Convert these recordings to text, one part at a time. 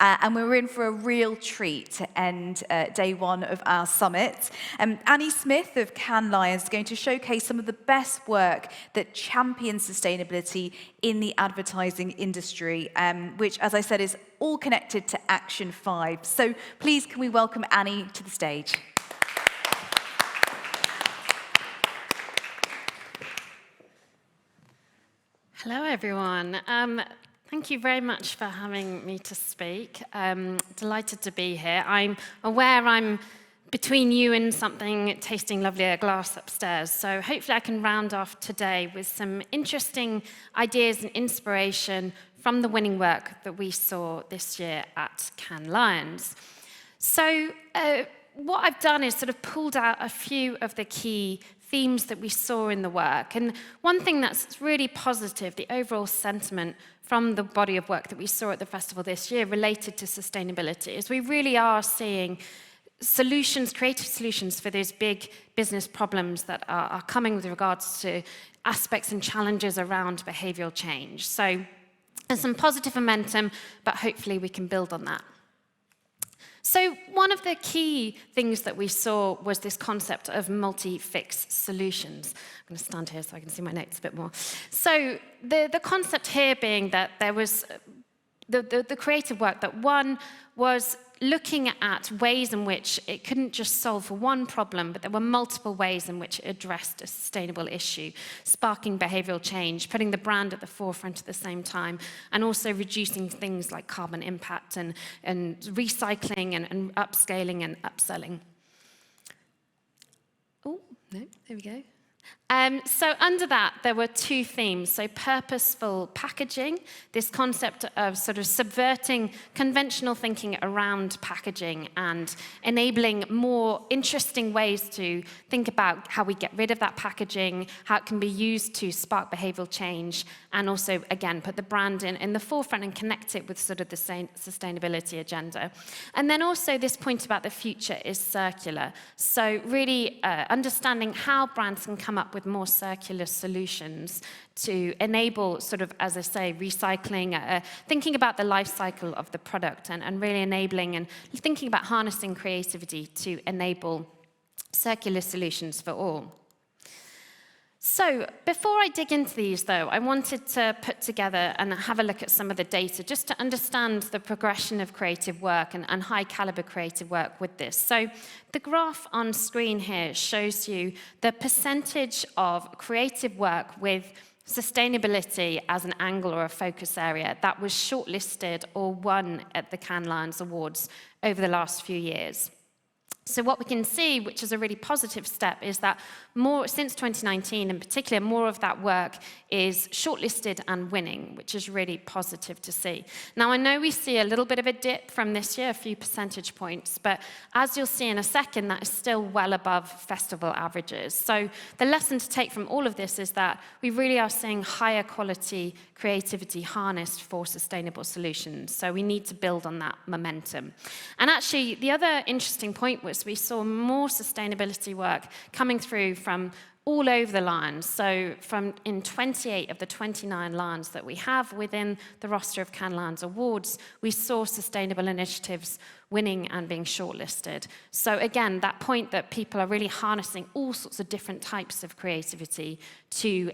and we're in for a real treat to end day one of our summit. Annie Smith of Cannes Lions is going to showcase some of the best work that champions sustainability in the advertising industry, which, as I said, is all connected to Action 5. So please, can we welcome Annie to the stage? Hello, everyone. Thank you very much for having me to speak. Delighted to be here. I'm aware I'm between you and something tasting lovely at a glass upstairs, so hopefully I can round off today with some interesting ideas and inspiration from the winning work that we saw this year at Cannes Lions. So what I've done is sort of pulled out a few of the key themes that we saw in the work. And one thing that's really positive, the overall sentiment from the body of work that we saw at the festival this year related to sustainability, is we really are seeing solutions, creative solutions for those big business problems that are coming with regards to aspects and challenges around behavioral change. So there's some positive momentum, but hopefully we can build on that. So one of the key things that we saw was this concept of multi-fix solutions. I'm going to stand here so I can see my notes a bit more. So the concept here being that there was the creative work, that one was looking at ways in which it couldn't just solve for one problem, but there were multiple ways in which it addressed a sustainable issue, sparking behavioral change, putting the brand at the forefront at the same time, and also reducing things like carbon impact and recycling and upscaling and upselling. Oh, no, there we go. So under that, there were two themes. So purposeful packaging, this concept of sort of subverting conventional thinking around packaging and enabling more interesting ways to think about how we get rid of that packaging, how it can be used to spark behavioral change, and also, again, put the brand in the forefront and connect it with sort of the sustainability agenda. And then also this point about the future is circular. So really understanding how brands can come up with more circular solutions to enable sort of, as I say, recycling, thinking about the life cycle of the product and really enabling and thinking about harnessing creativity to enable circular solutions for all. So before I dig into these, though, I wanted to put together and have a look at some of the data just to understand the progression of creative work and high-caliber creative work with this. So the graph on screen here shows you the percentage of creative work with sustainability as an angle or a focus area that was shortlisted or won at the Cannes Lions Awards over the last few years. So what we can see, which is a really positive step, is that more, since 2019 in particular, more of that work is shortlisted and winning, which is really positive to see. Now, I know we see a little bit of a dip from this year, a few percentage points, but as you'll see in a second, that is still well above festival averages. So the lesson to take from all of this is that we really are seeing higher quality creativity harnessed for sustainable solutions. So we need to build on that momentum. And actually, the other interesting point was we saw more sustainability work coming through from all over the Lions. So in 28 of the 29 Lions that we have within the roster of Cannes Lions Awards, we saw sustainable initiatives winning and being shortlisted. So again, that point that people are really harnessing all sorts of different types of creativity to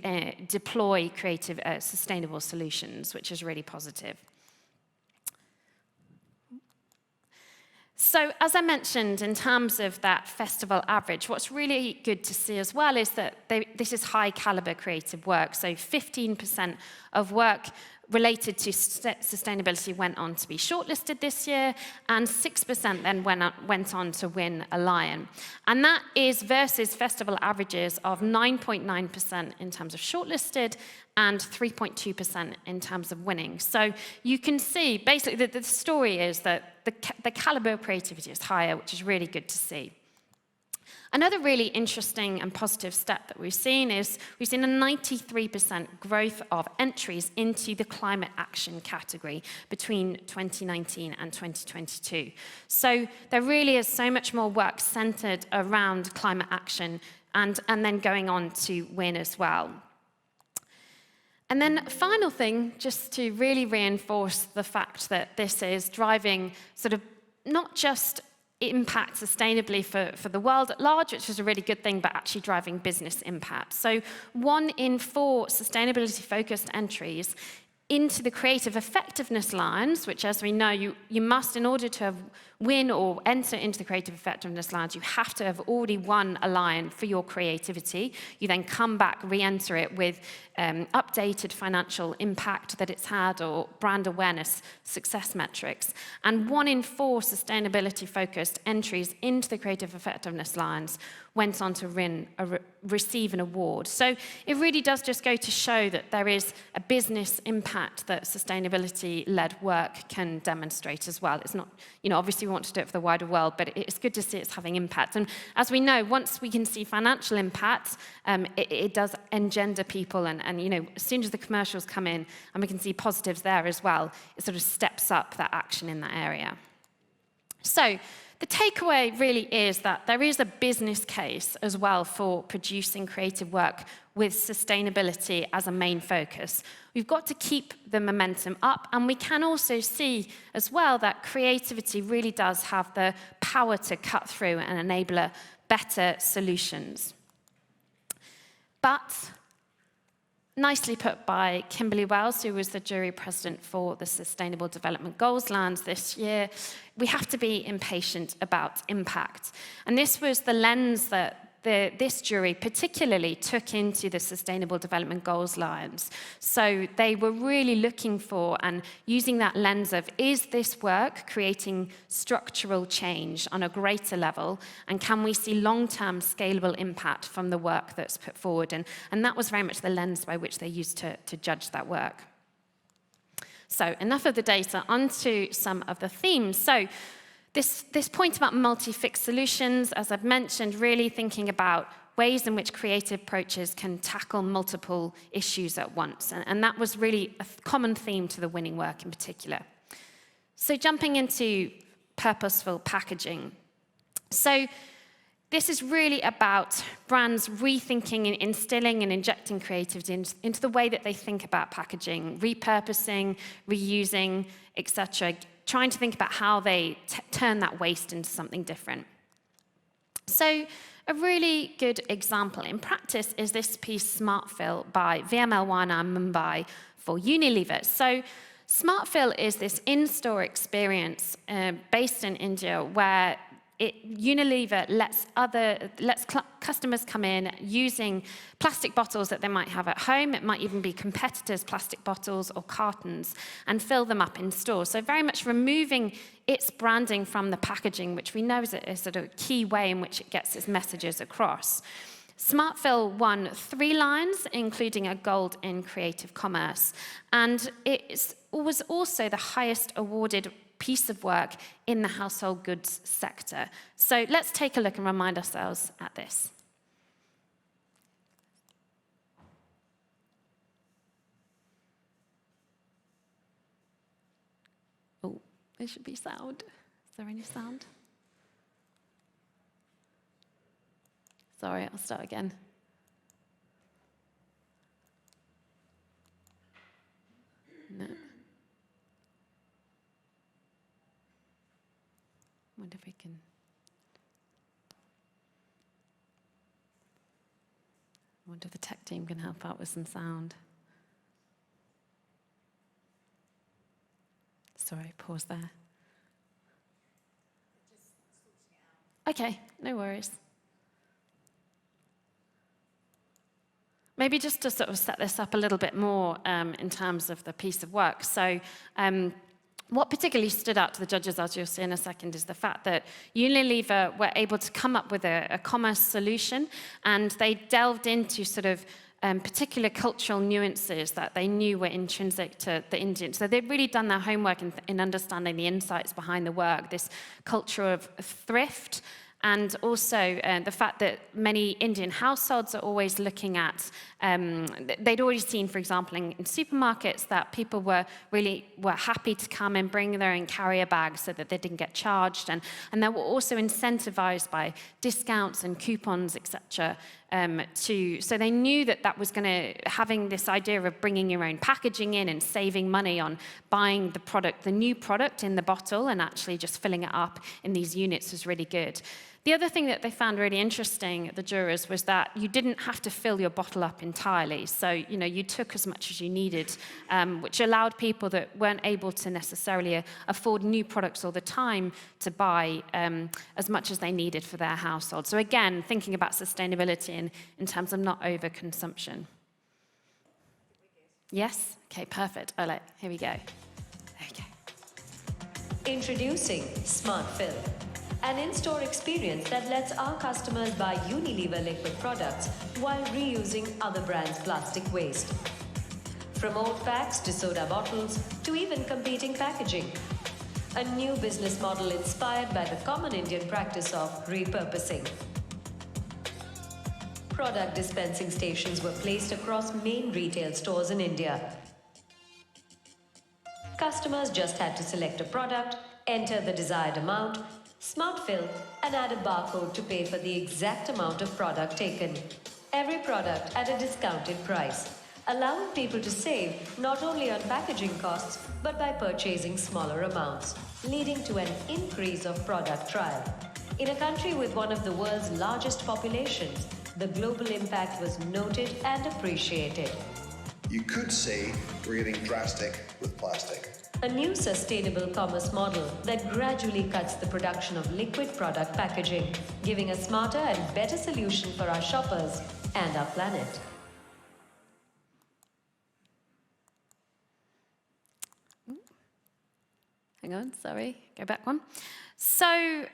deploy creative, sustainable solutions, which is really positive. So as I mentioned, in terms of that festival average, what's really good to see as well is that this is high caliber creative work. So 15% of work related to sustainability went on to be shortlisted this year, and 6% then went on to win a Lion. And that is versus festival averages of 9.9% in terms of shortlisted and 3.2% in terms of winning. So you can see, basically, the story is that the caliber of creativity is higher, which is really good to see. Another really interesting and positive step that we've seen is we've seen a 93% growth of entries into the climate action category between 2019 and 2022. So there really is so much more work centered around climate action and then going on to win as well. And then final thing, just to really reinforce the fact that this is driving sort of not just impact sustainably for the world at large, which is a really good thing, but actually driving business impact. So 1 in 4 sustainability-focused entries into the creative effectiveness lines, which, as we know, you must, in order to win or enter into the creative effectiveness lines, you have to have already won a line for your creativity. You then come back, re-enter it with updated financial impact that it's had or brand awareness success metrics. And 1 in 4 sustainability-focused entries into the creative effectiveness lines went on to receive an award. So it really does just go to show that there is a business impact that sustainability-led work can demonstrate as well. It's not, obviously we want to do it for the wider world, but it's good to see it's having impact. And as we know, once we can see financial impact, it does engender people. And as soon as the commercials come in and we can see positives there as well, it sort of steps up that action in that area. So the takeaway really is that there is a business case as well for producing creative work with sustainability as a main focus. We've got to keep the momentum up, and we can also see as well that creativity really does have the power to cut through and enable better solutions. But nicely put by Kimberly Wells, who was the jury president for the Sustainable Development Goals lands this year, we have to be impatient about impact. And this was the lens that this jury particularly took into the Sustainable Development Goals lines. So they were really looking for and using that lens of, is this work creating structural change on a greater level? And can we see long-term scalable impact from the work that's put forward? And that was very much the lens by which they used to judge that work. So enough of the data, onto some of the themes. So this point about multi-fixed solutions, as I've mentioned, really thinking about ways in which creative approaches can tackle multiple issues at once. And that was really a common theme to the winning work in particular. So jumping into purposeful packaging. So this is really about brands rethinking and instilling and injecting creativity into the way that they think about packaging, repurposing, reusing, etc., trying to think about how they turn that waste into something different. So a really good example in practice is this piece, Smart Fill, by VML Wana Mumbai for Unilever. So Smart Fill is this in-store experience based in India where Unilever lets customers come in using plastic bottles that they might have at home. It might even be competitors' plastic bottles or cartons, and fill them up in stores. So very much removing its branding from the packaging, which we know is a sort of key way in which it gets its messages across. SmartFill won 3 lines, including a gold in creative commerce. And it was also the highest awarded piece of work in the household goods sector. So let's take a look and remind ourselves at this. Oh, there should be sound. Is there any sound? Sorry, I'll start again. No. Wonder if we can. I wonder if the tech team can help out with some sound. Sorry, pause there. Okay, no worries. Maybe just to sort of set this up a little bit more in terms of the piece of work. So what particularly stood out to the judges, as you'll see in a second, is the fact that Unilever were able to come up with a commerce solution, and they delved into sort of particular cultural nuances that they knew were intrinsic to the Indians. So they'd really done their homework in understanding the insights behind the work, this culture of thrift, and also the fact that many Indian households are always looking at, they'd already seen, for example, in supermarkets that people were happy to come and bring their own carrier bags so that they didn't get charged, and they were also incentivized by discounts and coupons, etc., So they knew that that was going to, having this idea of bringing your own packaging in and saving money on buying the product, the new product in the bottle, and actually just filling it up in these units was really good. The other thing that they found really interesting, the jurors, was that you didn't have to fill your bottle up entirely. So, you took as much as you needed, which allowed people that weren't able to necessarily afford new products all the time to buy as much as they needed for their household. So again, thinking about sustainability in terms of not overconsumption. Yes? Okay, perfect. All right, here we go. There we go. Introducing Smart Fill, an in-store experience that lets our customers buy Unilever liquid products while reusing other brands' plastic waste. From old packs to soda bottles to even competing packaging. A new business model inspired by the common Indian practice of repurposing. Product dispensing stations were placed across main retail stores in India. Customers just had to select a product, enter the desired amount, Smart Fill, and add a barcode to pay for the exact amount of product taken. Every product at a discounted price, allowing people to save not only on packaging costs, but by purchasing smaller amounts, leading to an increase of product trial. In a country with one of the world's largest populations, the global impact was noted and appreciated. You could say we're getting drastic with plastic. A new sustainable commerce model that gradually cuts the production of liquid product packaging, giving a smarter and better solution for our shoppers and our planet. Hang on, sorry, go back one. So,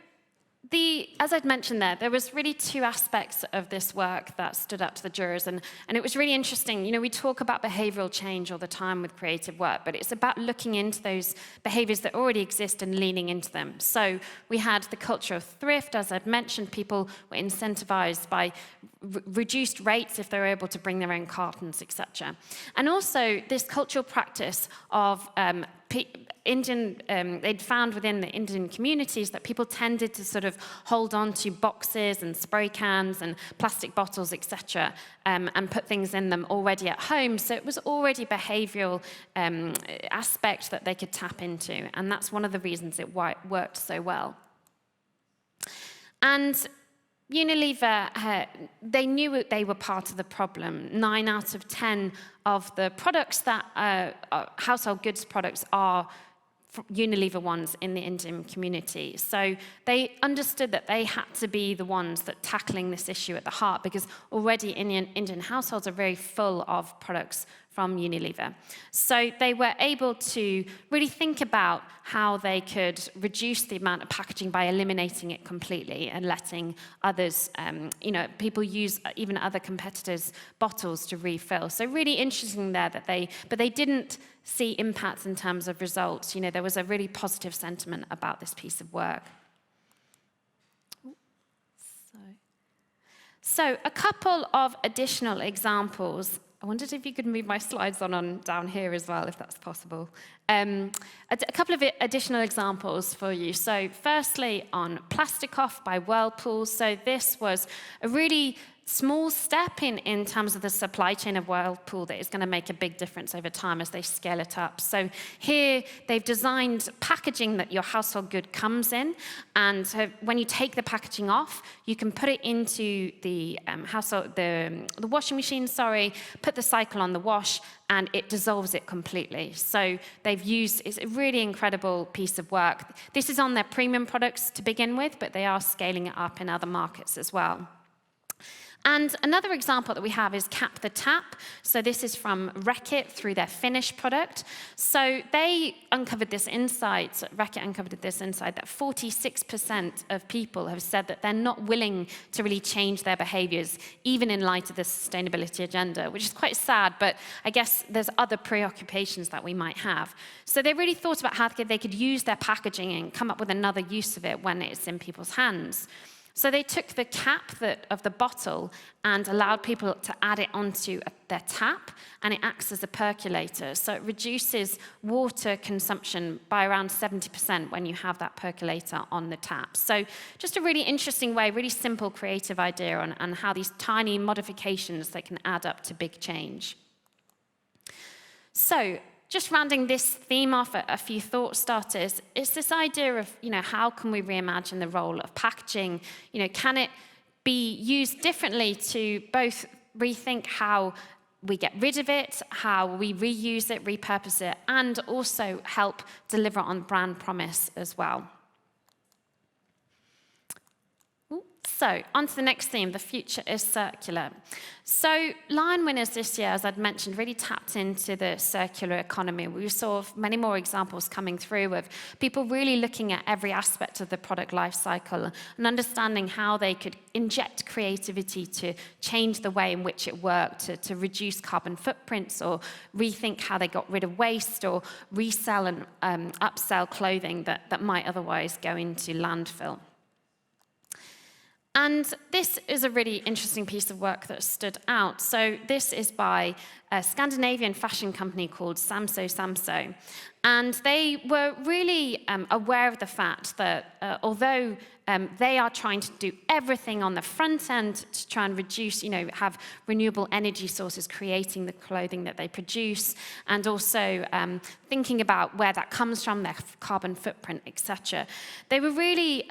as I'd mentioned there was really two aspects of this work that stood out to the jurors, and it was really interesting. We talk about behavioral change all the time with creative work, but it's about looking into those behaviors that already exist and leaning into them. So we had the culture of thrift, as I'd mentioned. People were incentivized by reduced rates if they were able to bring their own cartons, etc. And also this cultural practice of they'd found within the Indian communities that people tended to sort of hold on to boxes and spray cans and plastic bottles, etc., and put things in them already at home. So it was already behavioral aspect that they could tap into, and that's one of the reasons it worked so well. And Unilever, they knew they were part of the problem. 9 out of 10 of the products that household goods products are Unilever ones in the Indian community. So they understood that they had to be the ones that tackling this issue at the heart, because already Indian households are very full of products from Unilever. So they were able to really think about how they could reduce the amount of packaging by eliminating it completely and letting others, people use even other competitors' bottles to refill. So really interesting there but they didn't see impacts in terms of results. There was a really positive sentiment about this piece of work. So a couple of additional examples. I wondered if you could move my slides on down here as well, if that's possible. A couple of additional examples for you. So firstly, on Plastic Off by Whirlpool. So this was a really small step in terms of the supply chain of Whirlpool that is going to make a big difference over time as they scale it up. So here they've designed packaging that your household good comes in, and so when you take the packaging off, you can put it into the the washing machine, put the cycle on the wash, and it dissolves it completely. So it's a really incredible piece of work. This is on their premium products to begin with, but they are scaling it up in other markets as well. And another example that we have is Cap the Tap. So this is from Reckitt through their Finish product. So they uncovered this insight, Reckitt uncovered this insight, that 46% of people have said that they're not willing to really change their behaviors, even in light of the sustainability agenda, which is quite sad, but I guess there's other preoccupations that we might have. So they really thought about how they could use their packaging and come up with another use of it when it's in people's hands. So they took the cap of the bottle and allowed people to add it onto their tap, and it acts as a percolator. So it reduces water consumption by around 70% when you have that percolator on the tap. So just a really interesting way, really simple, creative idea on how these tiny modifications, they can add up to big change. So just rounding this theme off, a few thought starters, is this idea of, how can we reimagine the role of packaging? Can it be used differently to both rethink how we get rid of it, how we reuse it, repurpose it, and also help deliver on brand promise as well? So, on to the next theme, the future is circular. So, Lion winners this year, as I'd mentioned, really tapped into the circular economy. We saw many more examples coming through of people really looking at every aspect of the product life cycle and understanding how they could inject creativity to change the way in which it worked, to reduce carbon footprints or rethink how they got rid of waste or resell and upsell clothing that might otherwise go into landfill. And this is a really interesting piece of work that stood out. So this is by a Scandinavian fashion company called Samso. And they were really aware of the fact that although they are trying to do everything on the front end to try and reduce, have renewable energy sources creating the clothing that they produce, and also thinking about where that comes from, their carbon footprint, etc. They were really,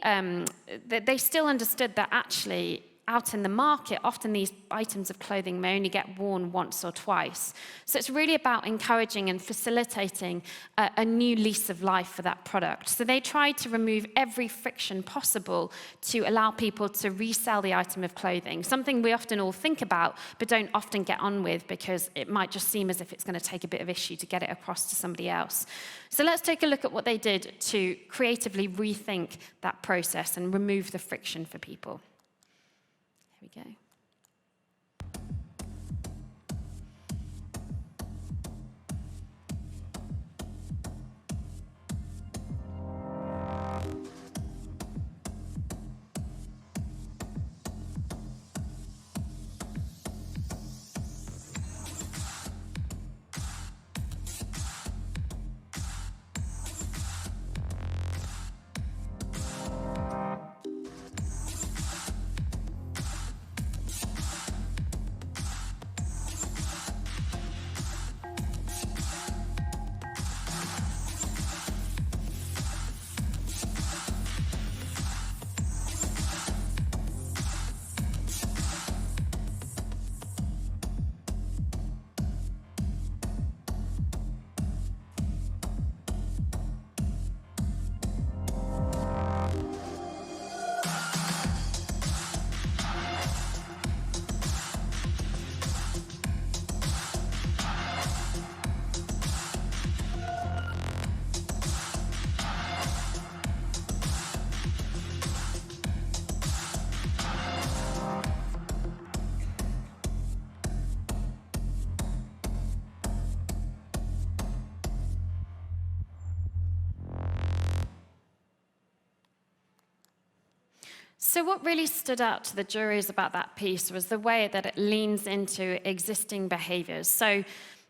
they still understood that actually out in the market, often these items of clothing may only get worn once or twice. So it's really about encouraging and facilitating a new lease of life for that product. So they tried to remove every friction possible to allow people to resell the item of clothing, something we often all think about but don't often get on with because it might just seem as if it's going to take a bit of issue to get it across to somebody else. So let's take a look at what they did to creatively rethink that process and remove the friction for people. Here we go. So what really stood out to the juries about that piece was the way that it leans into existing behaviors. So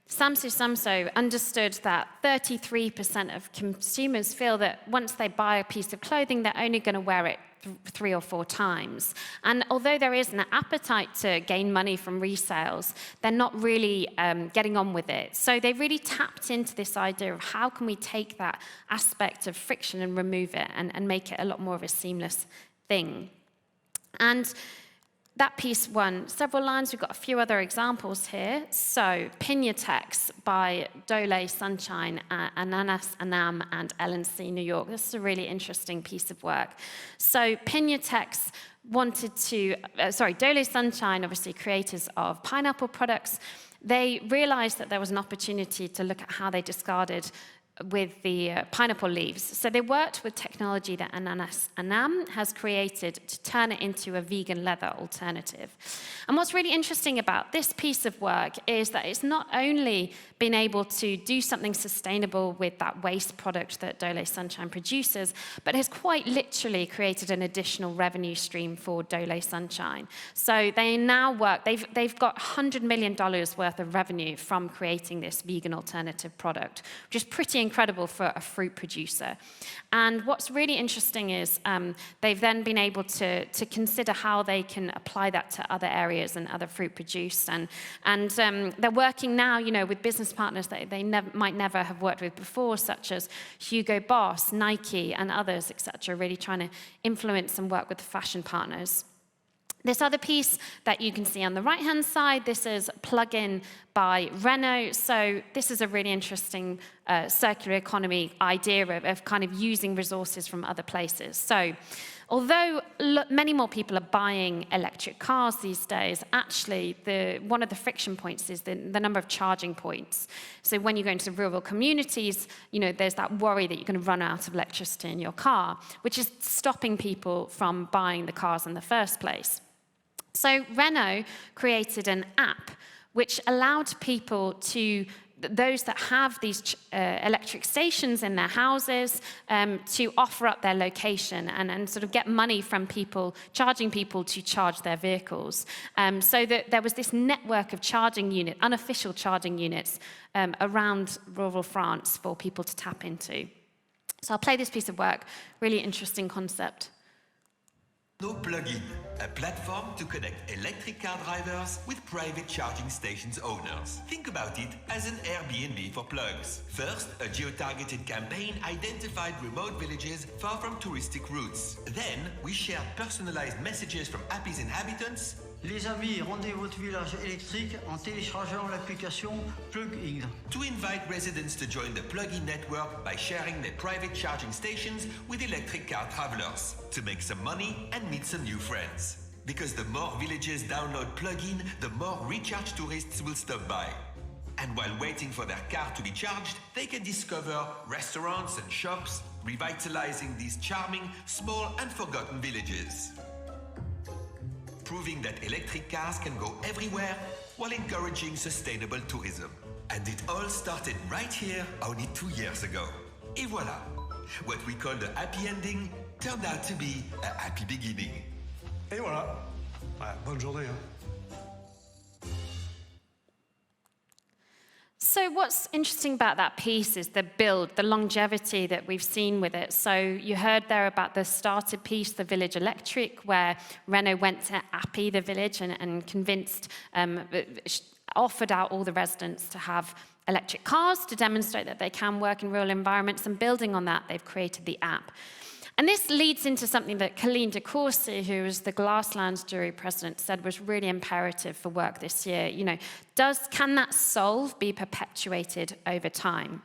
Samso understood that 33% of consumers feel that once they buy a piece of clothing, they're only going to wear it 3 or 4 times. And although there is an appetite to gain money from resales, they're not really getting on with it. So they really tapped into this idea of how can we take that aspect of friction and remove it and make it a lot more of a seamless thing. And that piece won several lines. We've got a few other examples here. So Pinatex by Dole Sunshine, Ananas Anam, and LNC New York. This is a really interesting piece of work. So Pinatex wanted to, Dole Sunshine, obviously creators of pineapple products, they realized that there was an opportunity to look at how they discarded with the pineapple leaves. So they worked with technology that Ananas Anam has created to turn it into a vegan leather alternative. And what's really interesting about this piece of work is that it's not only been able to do something sustainable with that waste product that Dole Sunshine produces, but has quite literally created an additional revenue stream for Dole Sunshine. So they now work, they've got $100 million worth of revenue from creating this vegan alternative product, which is pretty incredible for a fruit producer. And what's really interesting is they've then been able to consider how they can apply that to other areas and other fruit produce. And they're working now, with business partners that they might never have worked with before, such as Hugo Boss, Nike, and others, etc., really trying to influence and work with fashion partners. This other piece that you can see on the right-hand side, this is Plug-in by Renault. So this is a really interesting circular economy idea of kind of using resources from other places. So although many more people are buying electric cars these days, actually one of the friction points is the number of charging points. So when you go into rural communities, there's that worry that you're going to run out of electricity in your car, which is stopping people from buying the cars in the first place. So Renault created an app which allowed people those that have these electric stations in their houses, to offer up their location and sort of get money from people, charging people to charge their vehicles. So that there was this network of unofficial charging units around rural France for people to tap into. So I'll play this piece of work, really interesting concept. No Plug-in, a platform to connect electric car drivers with private charging stations owners. Think about it as an Airbnb for plugs. First, a geo-targeted campaign identified remote villages far from touristic routes. Then, we shared personalized messages from Happy's inhabitants. Les amis, rendez votre village électrique en téléchargeant l'application Plug-in. To invite residents to join the Plug-in network by sharing their private charging stations with electric car travelers, to make some money and meet some new friends. Because the more villages download Plug-in, the more recharge tourists will stop by. And while waiting for their car to be charged, they can discover restaurants and shops, revitalizing these charming, small and forgotten villages. Proving that electric cars can go everywhere while encouraging sustainable tourism. And it all started right here only 2 years ago. Et voilà! What we called a happy ending turned out to be a happy beginning. Et voilà. Ouais, bonne journée. So what's interesting about that piece is the build, the longevity that we've seen with it. So you heard there about the starter piece, the Village Electric, where Renault went to Appy, the village, and convinced, offered out all the residents to have electric cars to demonstrate that they can work in rural environments. And building on that, they've created the app. And this leads into something that Colleen de Courcy, who was the Glasslands jury president, said was really imperative for work this year. Can that solve be perpetuated over time?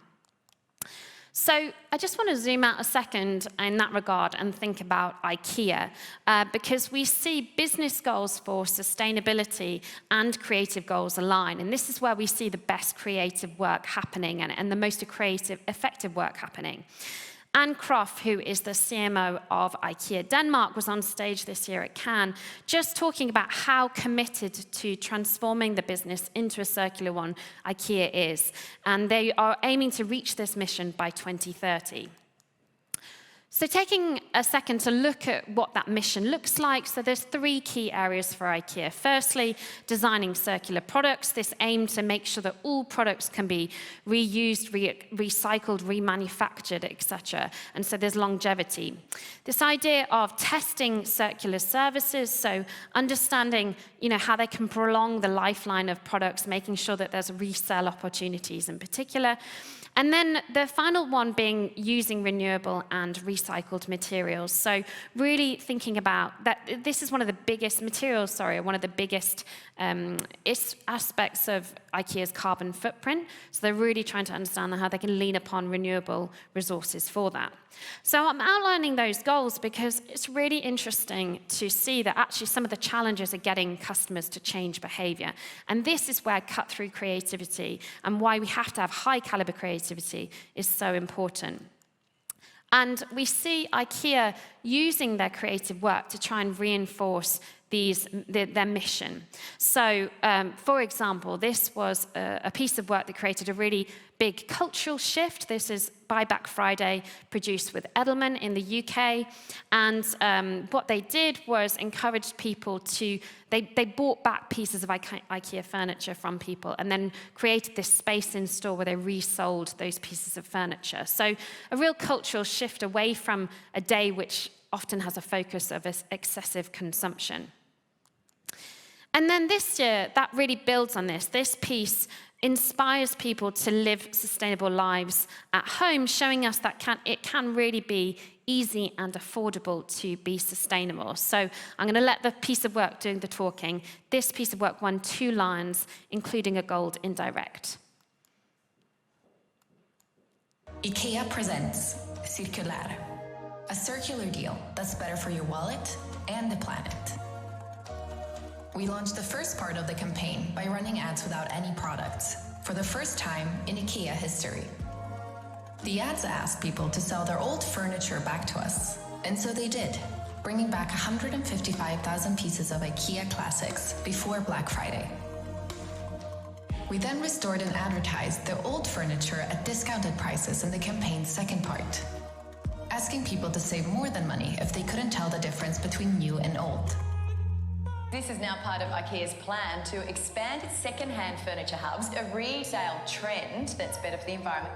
So I just want to zoom out a second in that regard and think about IKEA, because we see business goals for sustainability and creative goals align. And this is where we see the best creative work happening and the most creative, effective work happening. Anne Croft, who is the CMO of IKEA Denmark, was on stage this year at Cannes, just talking about how committed to transforming the business into a circular one IKEA is. And they are aiming to reach this mission by 2030. So taking a second to look at what that mission looks like, so there's 3 key areas for IKEA. Firstly, designing circular products. This aims to make sure that all products can be reused, recycled, remanufactured, etc. And so there's longevity. This idea of testing circular services, so understanding, how they can prolong the lifeline of products, making sure that there's resale opportunities in particular. And then the final one being using renewable and recyclable recycled materials. So really thinking about that, this is one of the biggest aspects of IKEA's carbon footprint. So they're really trying to understand how they can lean upon renewable resources for that. So I'm outlining those goals because it's really interesting to see that actually some of the challenges are getting customers to change behavior. And this is where cut-through creativity and why we have to have high-caliber creativity is so important. And we see IKEA using their creative work to try and reinforce their mission. So, for example, this was a piece of work that created a really big cultural shift. This is Buy Back Friday, produced with Edelman in the UK. And what they did was encourage people to, they bought back pieces of IKEA furniture from people and then created this space in store where they resold those pieces of furniture. So a real cultural shift away from a day which often has a focus of excessive consumption. And then this year, that really builds on this. This piece inspires people to live sustainable lives at home, showing us that it can really be easy and affordable to be sustainable. So I'm going to let the piece of work doing the talking. This piece of work won 2 Lions, including a gold in direct. IKEA presents Circular, a circular deal that's better for your wallet and the planet. We launched the first part of the campaign by running ads without any products, for the first time in IKEA history. The ads asked people to sell their old furniture back to us, and so they did, bringing back 155,000 pieces of IKEA classics before Black Friday. We then restored and advertised their old furniture at discounted prices in the campaign's second part, asking people to save more than money if they couldn't tell the difference between new and old. This is now part of IKEA's plan to expand its second-hand furniture hubs, a resale trend that's better for the environment.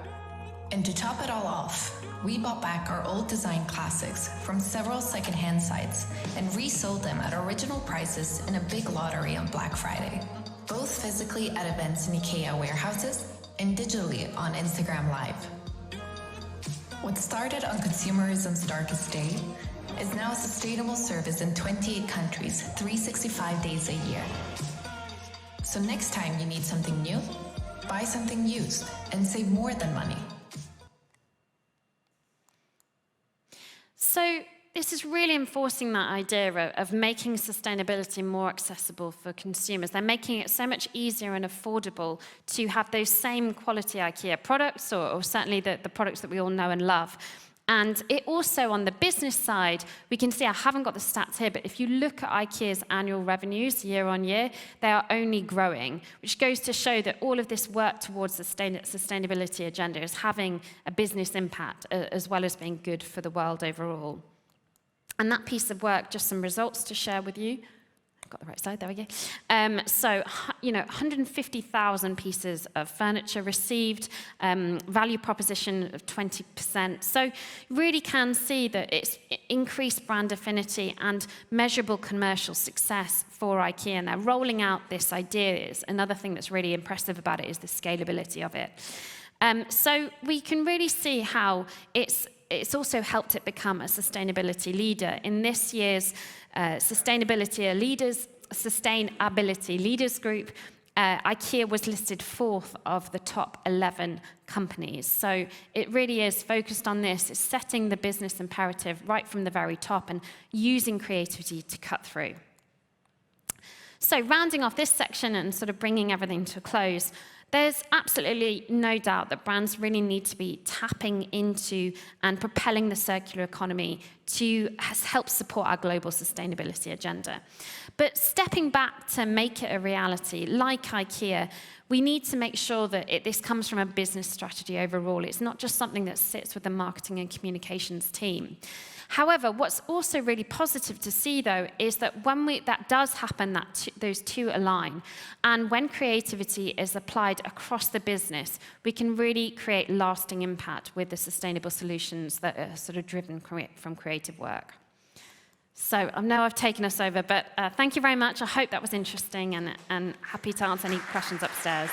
And to top it all off, we bought back our old design classics from several second-hand sites and resold them at original prices in a big lottery on Black Friday, both physically at events in IKEA warehouses and digitally on Instagram Live. What started on consumerism's darkest day is now a sustainable service in 28 countries, 365 days a year. So next time you need something new, buy something used and save more than money. So this is really enforcing that idea of making sustainability more accessible for consumers. They're making it so much easier and affordable to have those same quality IKEA products, or certainly the products that we all know and love. And it also, on the business side, we can see, I haven't got the stats here, but if you look at IKEA's annual revenues year on year, they are only growing, which goes to show that all of this work towards the sustainability agenda is having a business impact, as well as being good for the world overall. And that piece of work, just some results to share with you. Got the right side, there we go. So, 150,000 pieces of furniture received, value proposition of 20%. So you really can see that it's increased brand affinity and measurable commercial success for IKEA. And they're rolling out this idea. Another thing that's really impressive about it is the scalability of it. So we can really see how it's also helped it become a sustainability leader. In this year's Sustainability Leaders Group, IKEA was listed 4th of the top 11 companies. So it really is focused on this. It's setting the business imperative right from the very top and using creativity to cut through. So rounding off this section and sort of bringing everything to a close, there's absolutely no doubt that brands really need to be tapping into and propelling the circular economy to help support our global sustainability agenda. But stepping back to make it a reality, like IKEA, we need to make sure that this comes from a business strategy overall. It's not just something that sits with the marketing and communications team. However, what's also really positive to see, though, is that when that does happen, those two align. And when creativity is applied across the business, we can really create lasting impact with the sustainable solutions that are sort of driven from creative work. So I know I've taken us over, but thank you very much. I hope that was interesting and happy to answer any questions upstairs.